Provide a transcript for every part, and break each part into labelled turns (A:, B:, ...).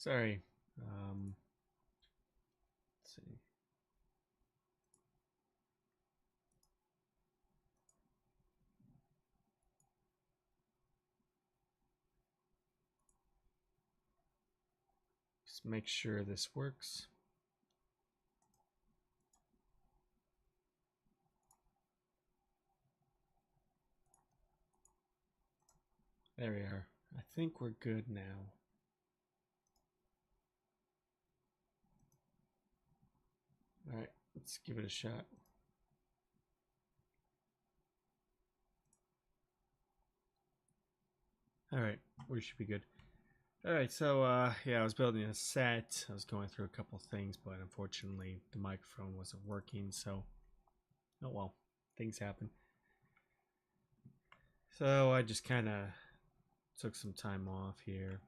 A: Sorry. Let's see. Just make sure this works. There we are. I think we're good now. All right, let's give it a shot. All right, we should be good. All right, so yeah, I was building a set. I was going through a couple things, but unfortunately the microphone wasn't working, so oh well, things happen. So I just kind of took some time off here.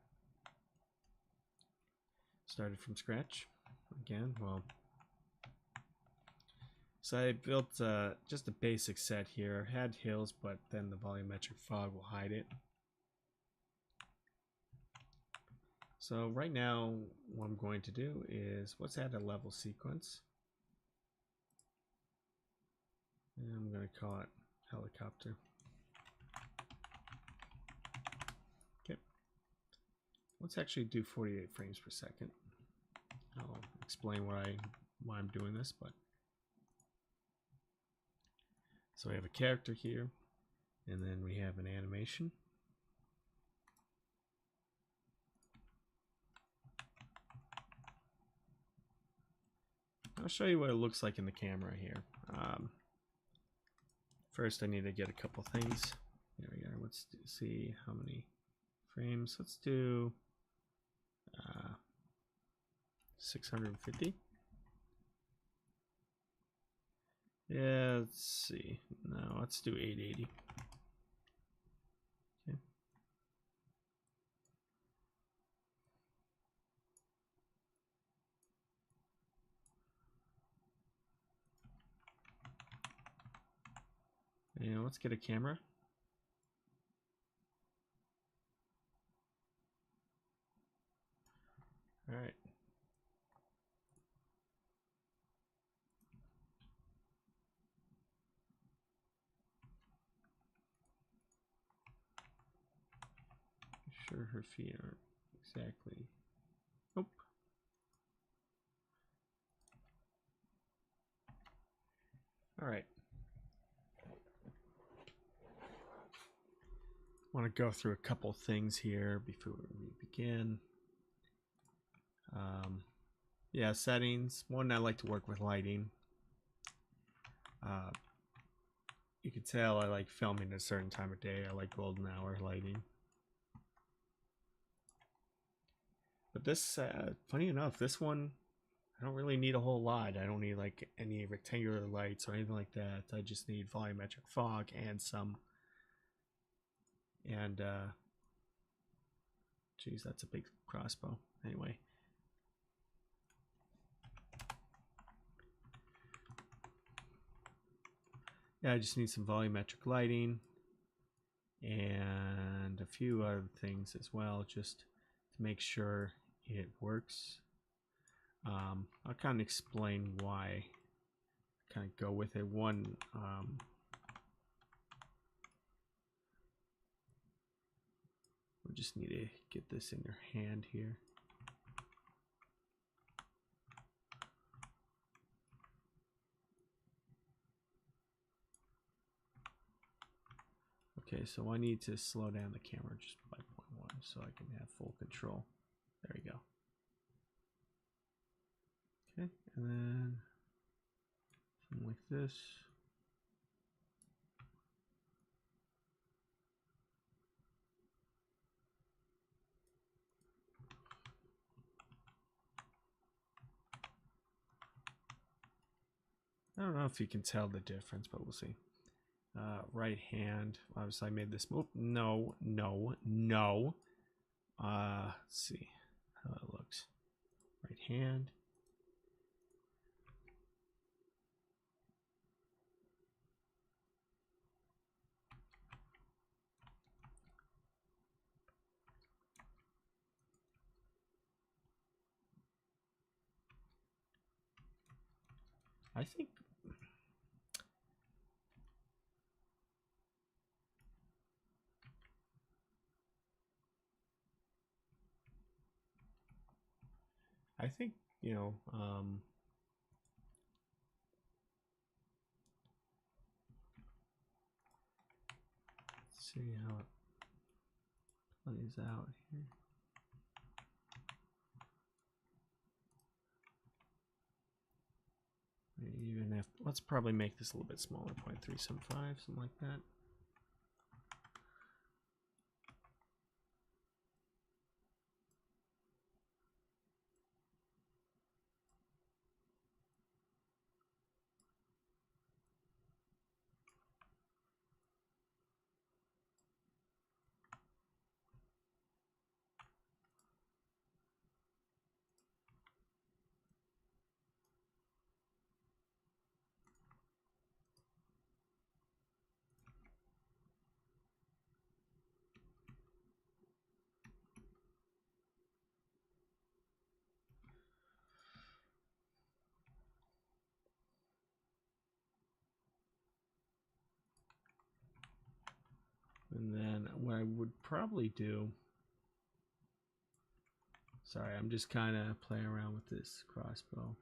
A: Started from scratch again. Well, so I built just a basic set here. I had hills, but then the volumetric fog will hide it. So right now, what I'm going to do is let's add a level sequence. And I'm going to call it helicopter. Okay. Let's actually do 48 frames per second. I'll explain why I'm doing this, but so we have a character here, and then we have an animation. I'll show you what it looks like in the camera here. First, I need to get a couple things. There we go. Let's see how many frames. Let's do 650. Yeah, let's see. No, let's do 880. Okay. And let's get a camera. All right. Sure her feet aren't exactly. Nope. All right. Want to go through a couple things here before we begin. Yeah, settings. One, I like to work with lighting. You can tell I like filming at a certain time of day. I like golden hour lighting. But this, funny enough, this one, I don't really need a whole lot. I don't need like any rectangular lights or anything like that. I just need volumetric fog and some. And, geez, that's a big crossbow. Anyway. Yeah, I just need some volumetric lighting and a few other things as well, just to make sure it works. I'll kind of explain why I kind of go with it. One, we just need to get this in your hand here. Okay, so I need to slow down the camera just by 0.1 so I can have full control. There we go. Okay, and then something like this. I don't know if you can tell the difference, but we'll see. Right hand. Obviously, I made this move. No. Let's see how it looks. Right hand. I think you know, let's see how it plays out here. Even if, let's probably make this a little bit smaller, 0.375, something like that. And then what I would probably do, sorry, I'm just kind of playing around with this crossbow.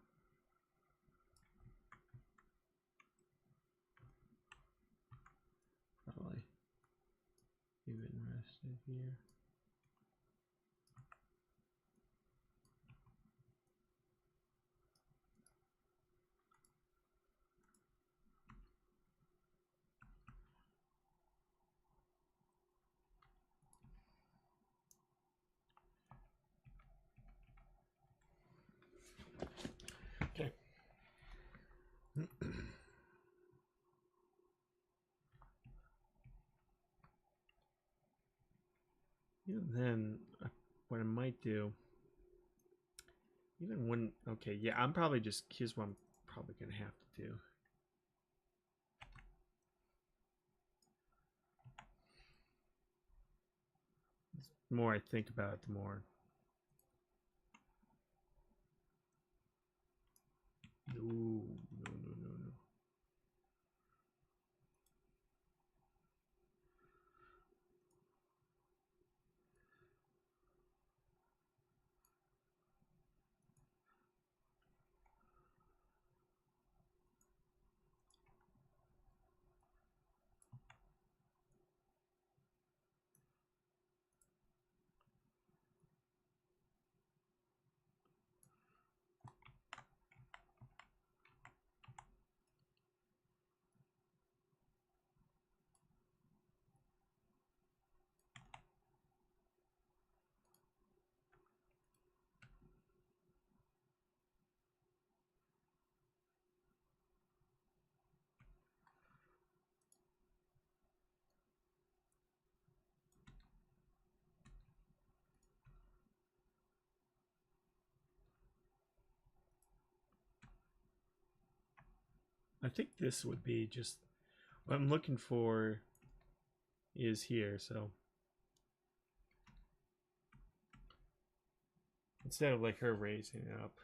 A: Probably even rested here. Okay. And then what I might do, even when, okay, yeah, I'm probably just, here's what I'm probably going to have to do. The more I think about it, the more. No, no, no, no, no. I think this would be just what I'm looking for is here. So instead of like her raising it up,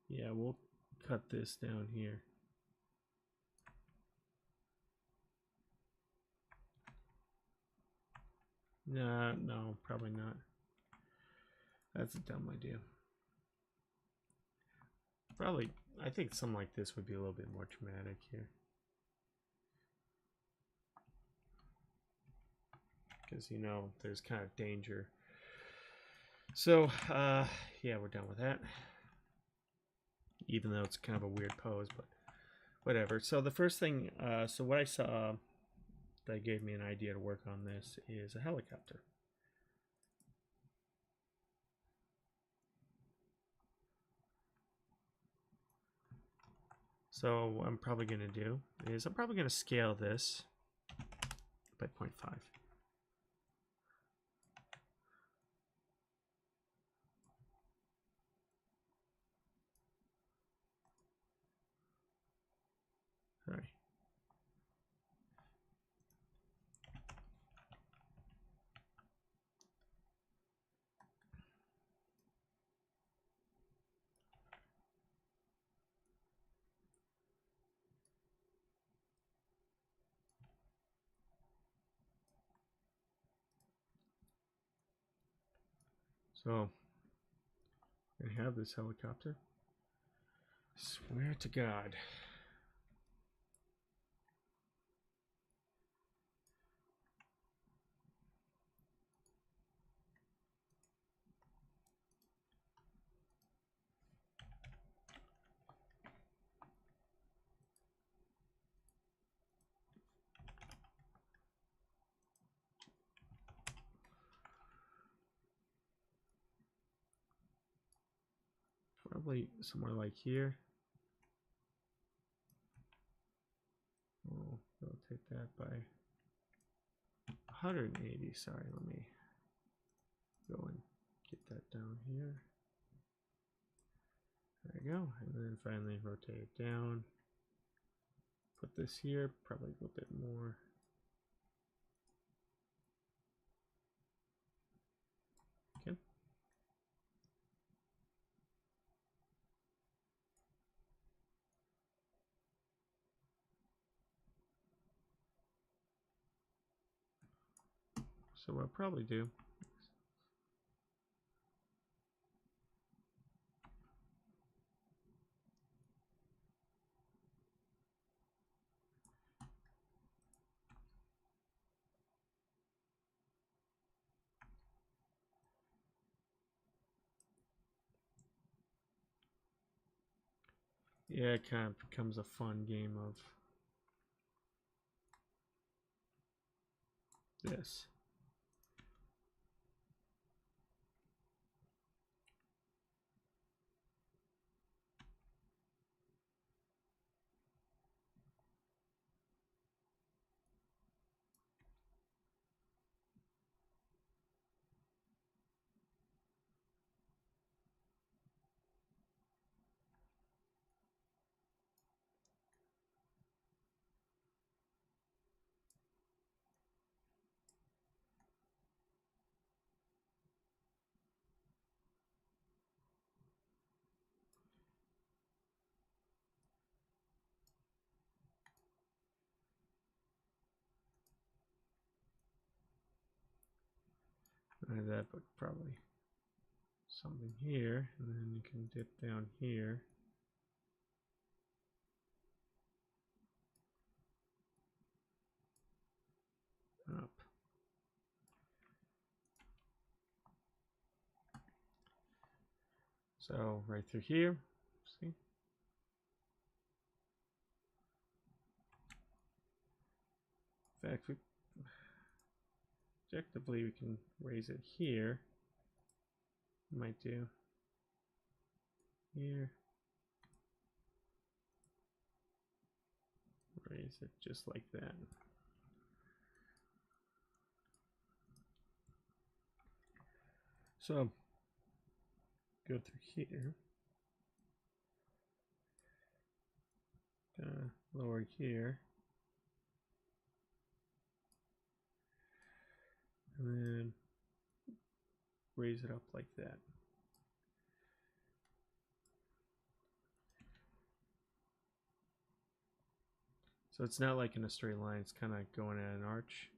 A: yeah, we'll cut this down here. Nah, no, probably not. That's a dumb idea. Probably, I think something like this would be a little bit more dramatic here. Because, you know, there's kind of danger. So, yeah, we're done with that. Even though it's kind of a weird pose, but whatever. So the first thing, so what I saw that gave me an idea to work on this is a helicopter. So what I'm probably going to do is I'm probably going to scale this by 0.5. Sorry. So, I have this helicopter. Swear to God. Probably somewhere like here. We'll rotate that by 180. Sorry, let me go and get that down here. There we go. And then finally rotate it down. Put this here, probably a little bit more. Okay. So what I'll probably do, yeah, it kind of becomes a fun game of this. That, but probably something here, and then you can dip down here. Up. So right through here, see? In fact, objectively we can raise it here. Might do here. Raise it just like that. So go through here. Lower here. And then raise it up like that. So it's not like in a straight line, it's kind of going at an arch.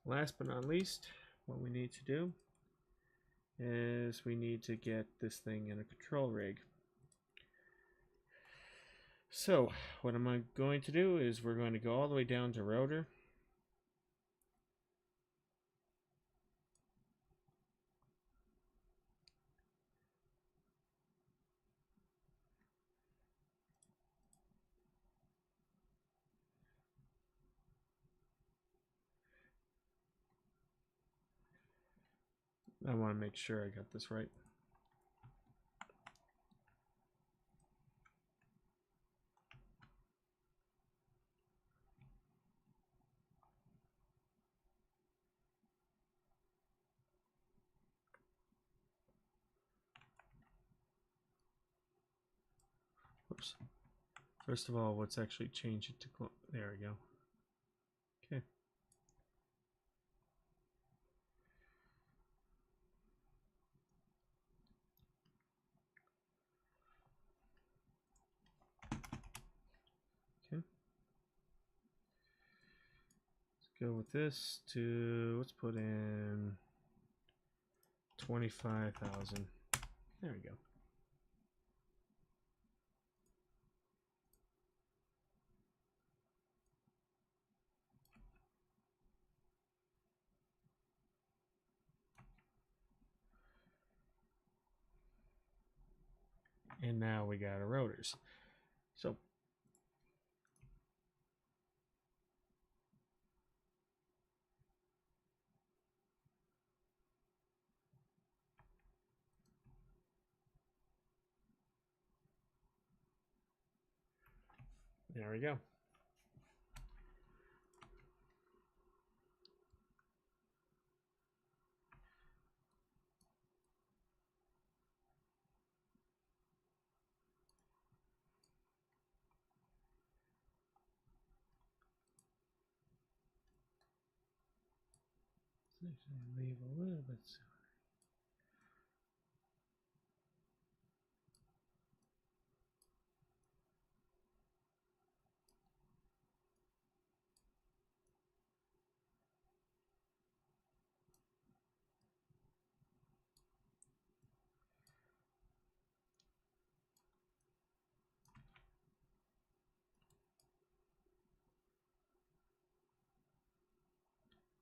A: Last but not least, what we need to do is we need to get this thing in a control rig. So what I'm going to do is we're going to go all the way down to rotor. I want to make sure I got this right. Oops. First of all, let's actually change it to there we go. Okay. go with this to, let's put in 25,000. There we go. And now we got our rotors. So there we go. Leave a little bit sooner.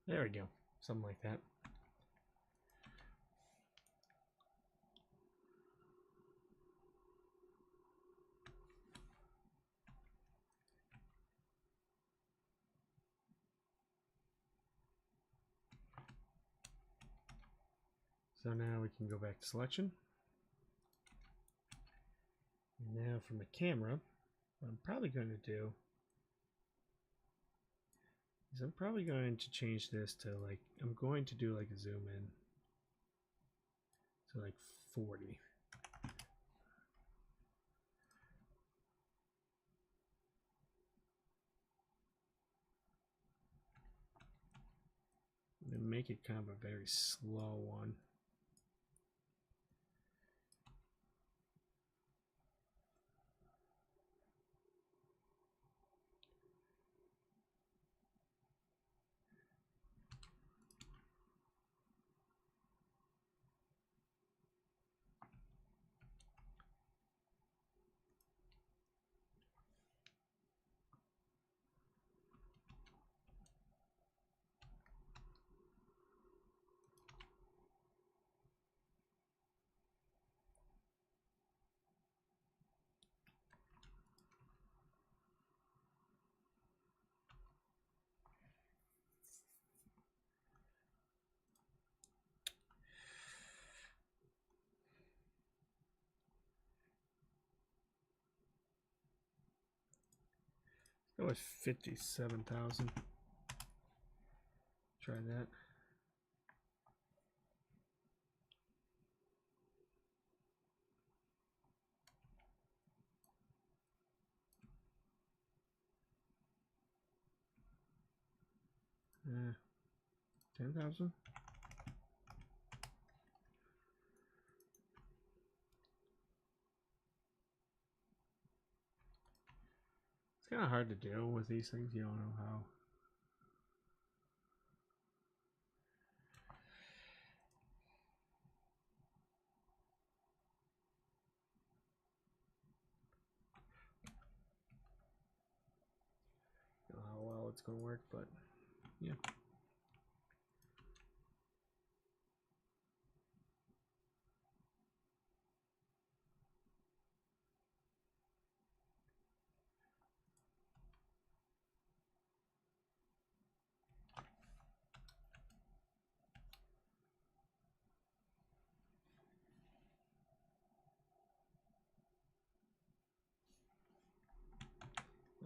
A: There we go. Something like that. So now we can go back to selection. And now from the camera, what I'm probably going to do is I'm probably going to change this to like, I'm going to do like a zoom in to like 40. And make it kind of a very slow one. That was 57,000. Try that. Uh, 10,000. It's kind of hard to do with these things. You don't know how. How well it's going to work, but yeah.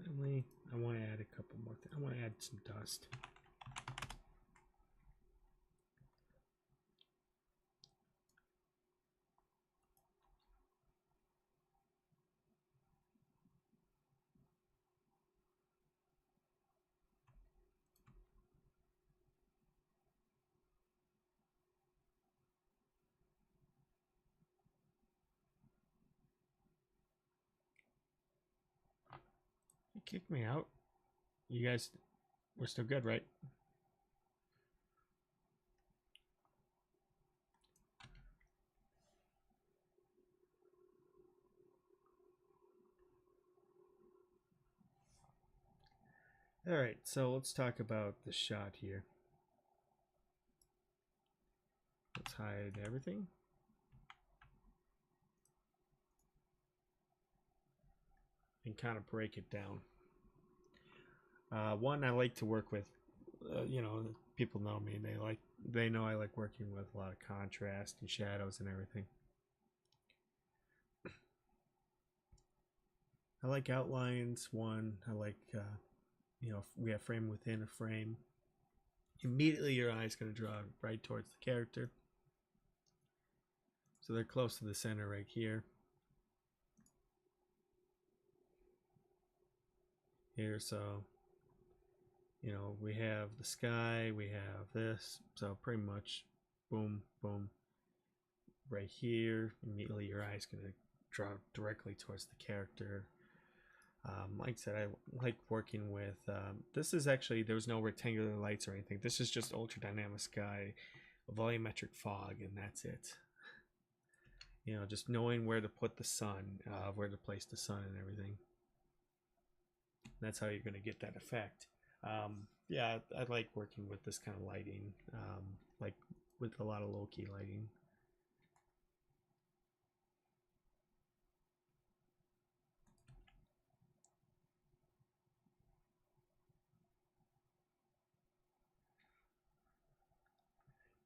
A: Finally, I want to add a couple more things. I want to add some dust. You kicked me out. You guys, we're still good, right? Alright, so let's talk about the shot here. Let's hide everything. And kind of break it down. One, I like to work with, you know, people know me. They know I like working with a lot of contrast and shadows and everything. I like outlines. One, I like, you know, we have frame within a frame. Immediately your eye is going to draw right towards the character. So they're close to the center right here. Here, so, you know, we have the sky, we have this, so pretty much boom, boom, right here. Immediately your eye is going to draw directly towards the character. Like I said, I like working with, this is actually, there was no rectangular lights or anything. This is just ultra dynamic sky, volumetric fog, and that's it. You know, just knowing where to put the sun, where to place the sun and everything. That's how you're going to get that effect. Yeah, I like working with this kind of lighting, like with a lot of low-key lighting.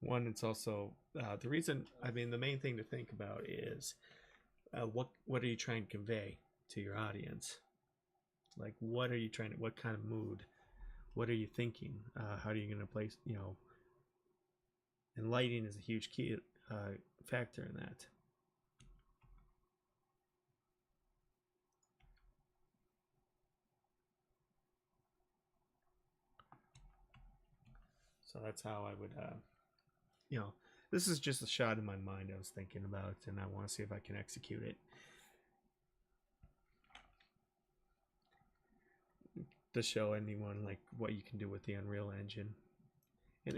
A: One, it's also the reason. I mean, the main thing to think about is what are you trying to convey to your audience? Like, what are you trying to? What kind of mood? What are you thinking? How are you going to place? You know, and lighting is a huge key factor in that. So that's how I would, you know, this is just a shot in my mind I was thinking about, and I want to see if I can execute it. To show anyone like what you can do with the Unreal Engine. And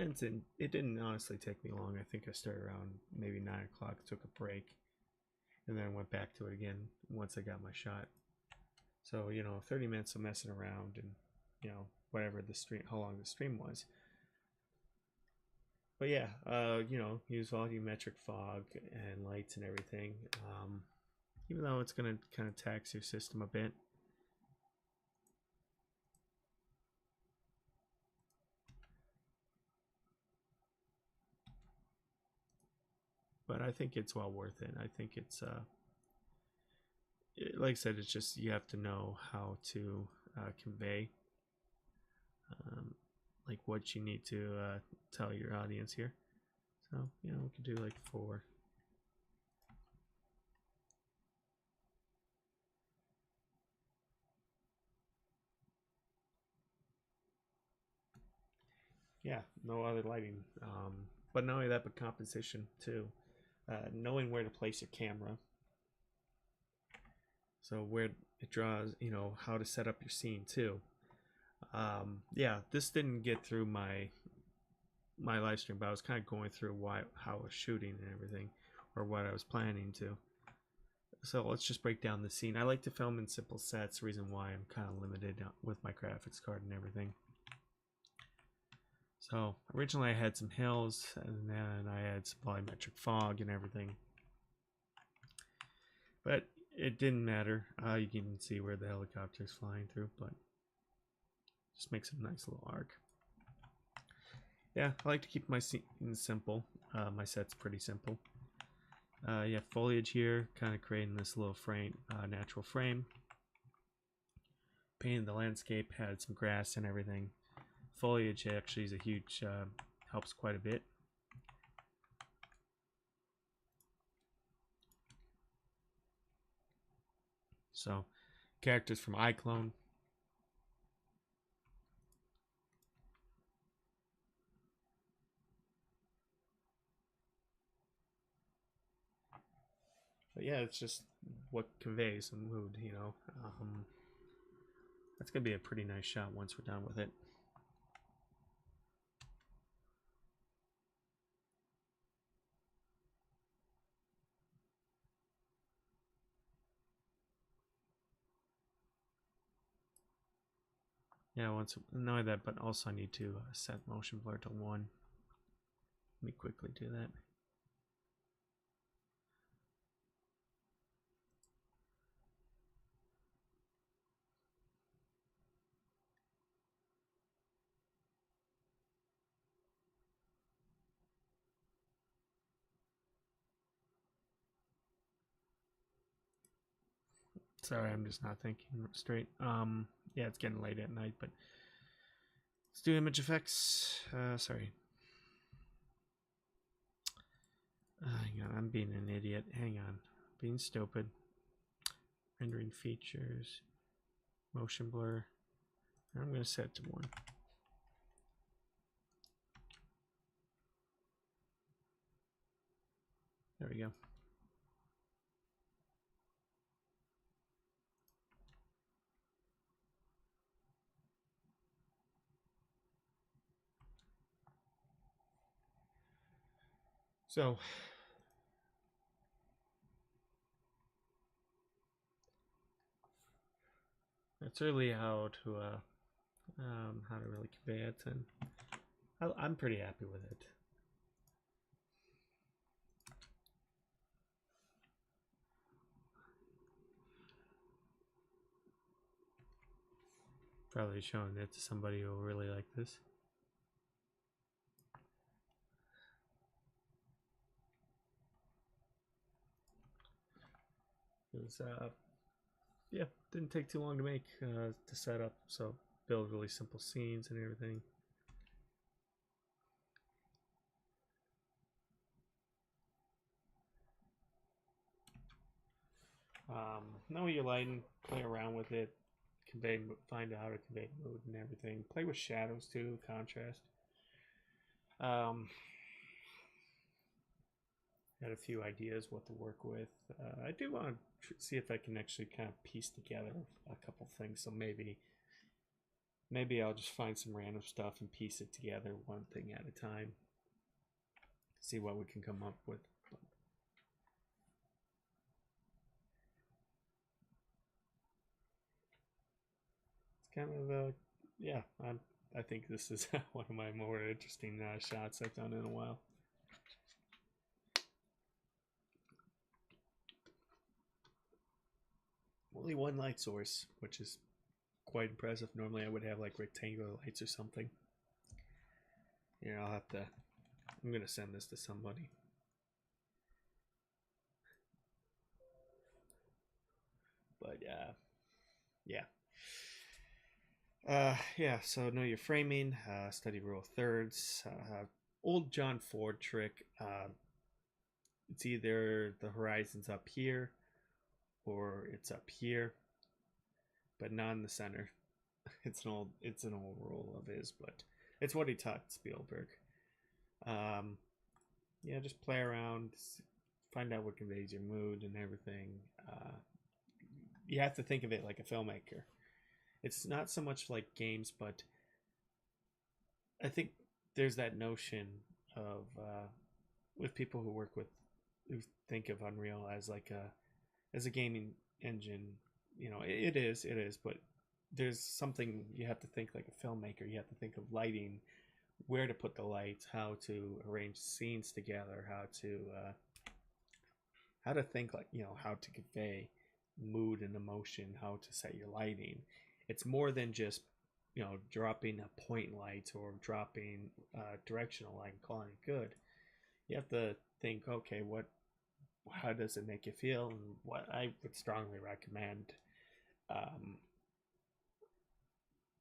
A: it didn't honestly take me long. I think I started around maybe 9 o'clock, took a break, and then went back to it again once I got my shot. So, you know, 30 minutes of messing around and, you know, whatever the stream, how long the stream was. But yeah, you know, use volumetric fog and lights and everything. Even though it's going to kind of tax your system a bit. But I think it's well worth it. I think it's, like I said, it's just you have to know how to convey like what you need to tell your audience here. So, you know, we could do like 4. Yeah, no other lighting. But not only that, but composition too. Knowing where to place your camera. So where it draws, you know, how to set up your scene too. Yeah, this didn't get through my live stream, but I was kind of going through how I was shooting and everything, or what I was planning to. So let's just break down the scene. I like to film in simple sets. Reason why I'm kind of limited with my graphics card and everything. So originally I had some hills, and then I had some volumetric fog and everything. But it didn't matter. You can see where the helicopter is flying through, but just makes a nice little arc. Yeah, I like to keep my scenes simple. My set's pretty simple. You have foliage here, kind of creating this little frame, natural frame. Painted the landscape, had some grass and everything. Foliage actually is a huge, helps quite a bit. So, characters from iClone. But yeah, it's just what conveys a mood, you know. That's going to be a pretty nice shot once we're done with it. Yeah, once know that, but also I need to set motion blur to 1. Let me quickly do that. Sorry, I'm just not thinking straight. Yeah, it's getting late at night, but let's do image effects. Sorry. Hang on, I'm being an idiot. Hang on. Being stupid. Rendering features. Motion blur. I'm going to set it to 1. There we go. So, that's really how to really convey it, and I'm pretty happy with it. Probably showing it to somebody who will really like this. It was, yeah, didn't take too long to make, to set up, so build really simple scenes and everything. Know your lighting, play around with it, find out how to convey mood and everything. Play with shadows too, contrast. Had a few ideas what to work with. I do want to see if I can actually kind of piece together a couple things. So maybe I'll just find some random stuff and piece it together one thing at a time. See what we can come up with. It's kind of yeah. I think this is one of my more interesting shots I've done in a while. Only one light source, which is quite impressive. Normally I would have like rectangular lights or something. Here, I'll have to, I'm gonna send this to somebody. But yeah. Yeah, so know your framing, study rule of thirds, old John Ford trick. It's either the horizon's up here or it's up here, but not in the center. It's an old rule of his, but it's what he taught Spielberg. Yeah, just play around, find out what conveys your mood and everything. You have to think of it like a filmmaker. It's not so much like games, but I think there's that notion of with people who think of Unreal as like a gaming engine. You know, it is, but there's something you have to think like a filmmaker. You have to think of lighting, where to put the lights, how to arrange scenes together, how to think like, you know, how to convey mood and emotion, how to set your lighting. It's more than just, you know, dropping a point light or dropping directional light and calling it good. You have to think, okay, how does it make you feel? And what I would strongly recommend, um,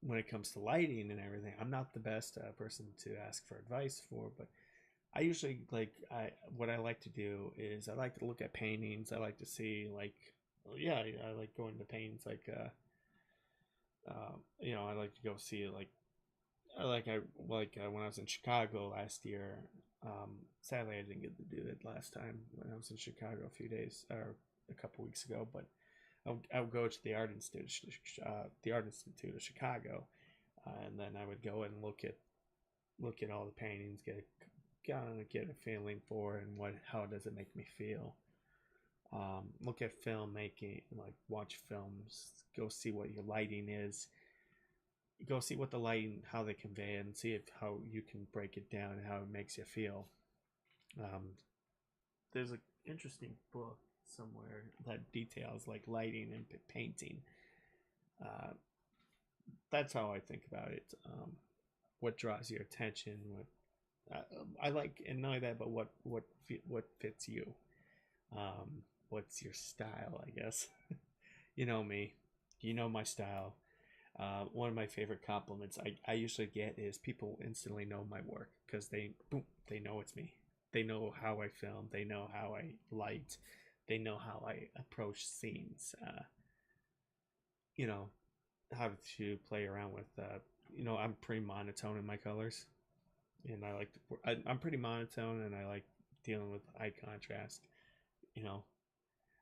A: when it comes to lighting and everything, I'm not the best person to ask for advice for, but I usually what I like to do is I like to look at paintings. I like to see like, yeah, I like going to paintings like you know, I like to go see like when I was in Chicago last year. Sadly, I didn't get to do it last time when I was in Chicago a couple weeks ago. But I would go to the Art Institute of Chicago, and then I would go and look at all the paintings, get a feeling for it and how does it make me feel. Look at filmmaking, like watch films, go see what your lighting is. go see what the lighting, how they convey it, and see if how you can break it down and how it makes you feel. Um, there's an interesting book somewhere that details like lighting and painting. Uh, that's how I think about it. What draws your attention? What I like, and not only that, but what fits you? What's your style? I guess you know me. You know my style. One of my favorite compliments I usually get is people instantly know my work because they know it's me. They know how I film. They know how I light. They know how I approach scenes. You know how to play around with. I'm pretty monotone in my colors, and I like. I'm pretty monotone, and I like dealing with eye contrast. You know,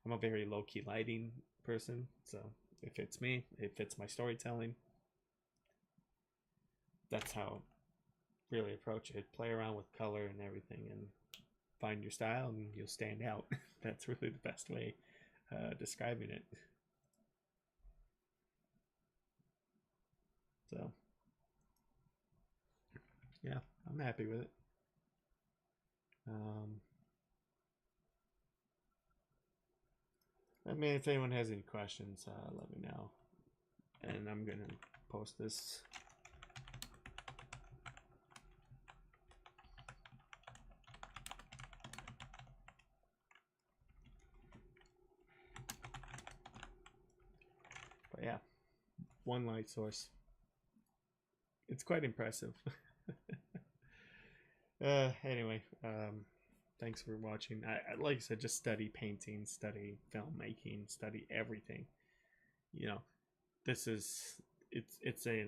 A: I'm a very low key lighting person, so it fits me. It fits my storytelling. That's how I really approach it. Play around with color and everything, and find your style, and you'll stand out. That's really the best way describing it. So yeah, I'm happy with it. Um, I mean, if anyone has any questions, let me know, and I'm gonna post this. But yeah, one light source. It's quite impressive. Anyway, thanks for watching. Like I said, just study painting, study filmmaking, study everything. You know, this is it's a